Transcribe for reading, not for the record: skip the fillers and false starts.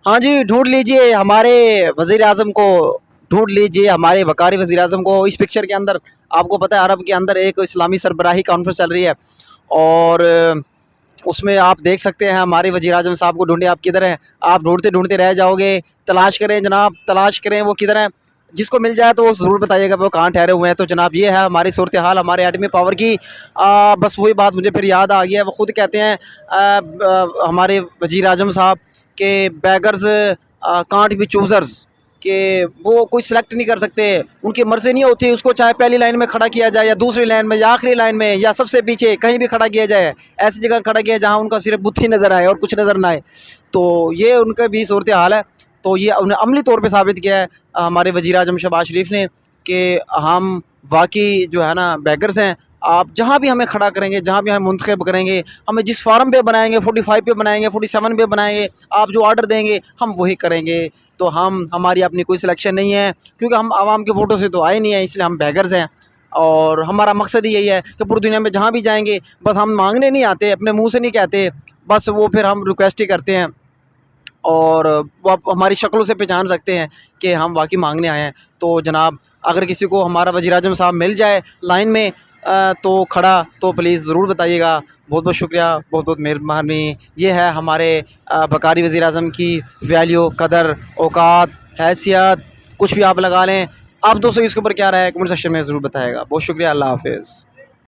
हाँ जी, ढूँढ लीजिए हमारे वज़ीर-ए-आज़म को, ढूँढ लीजिए हमारे वक़ारी वज़ीर-ए-आज़म को। इस पिक्चर के अंदर आपको पता है अरब के अंदर एक इस्लामी सरबराही कॉन्फ्रेंस चल रही है और उसमें आप देख सकते हैं हमारे वज़ीर-ए-आज़म साहब को ढूँढिए आप किधर हैं? आप ढूँढते-ढूँढते रह जाओगे। तलाश करें जनाब, तलाश करें वो किधर हैं? जिसको मिल जाए तो वो ज़रूर बताइएगा वो कहाँ ठहरे हुए हैं। तो जनाब ये है हमारी सूरत-ए-हाल हमारे एटमी पावर की। बस वही बात मुझे फिर याद आ गया है, वो खुद कहते हैं हमारे वज़ीर-ए-आज़म साहब के बेगर्स कांट बी चूज़र्स, कि वो कोई सिलेक्ट नहीं कर सकते, उनकी मर्ज़ी नहीं होती उसको चाहे पहली लाइन में खड़ा किया जाए या दूसरी लाइन में या आखिरी लाइन में या सबसे पीछे कहीं भी खड़ा किया जाए, ऐसी जगह खड़ा किया जहाँ उनका सिर्फ बुत्थी नज़र आए और कुछ नज़र ना आए। तो ये उनका भी सूरत हाल है। तो ये उन्हें अमली तौर पे साबित किया है हमारे वज़ीर-ए-आज़म शहबाज शरीफ ने कि हम वाकई जो है ना बेगर्स हैं। आप जहाँ भी हमें खड़ा करेंगे, जहाँ भी हमें मुंतखब करेंगे, हमें जिस फार्म पे बनाएंगे 45 पे बनाएंगे, 47 पे बनाएंगे, आप जो ऑर्डर देंगे हम वही करेंगे। तो हमारी अपनी कोई सिलेक्शन नहीं है, क्योंकि हम आवाम के वोटों से तो आए नहीं हैं, इसलिए हम बेगर्स हैं। और हमारा मकसद ही यही है कि पूरी दुनिया में जहाँ भी जाएंगे बस हम मांगने नहीं आते, अपने मुंह से नहीं कहते, बस वो फिर हम रिक्वेस्ट ही करते हैं और वो आप हमारी शक्लों से पहचान सकते हैं कि हम वाकई मांगने आए हैं। तो जनाब अगर किसी को हमारा वज़ीर-ए-आज़म साहब मिल जाए लाइन में तो खड़ा, तो प्लीज़ ज़रूर बताइएगा। बहुत बहुत शुक्रिया, बहुत बहुत मेहरबानी। ये है हमारे वक़ारी वज़ीर-ए-आज़म की वैल्यू, कदर, औकात, हैसियत, कुछ भी आप लगा लें। आप दोस्तों इसके ऊपर क्या राय है कमेंट सेक्शन में ज़रूर बताइएगा। बहुत शुक्रिया, अल्लाह हाफ़िज़।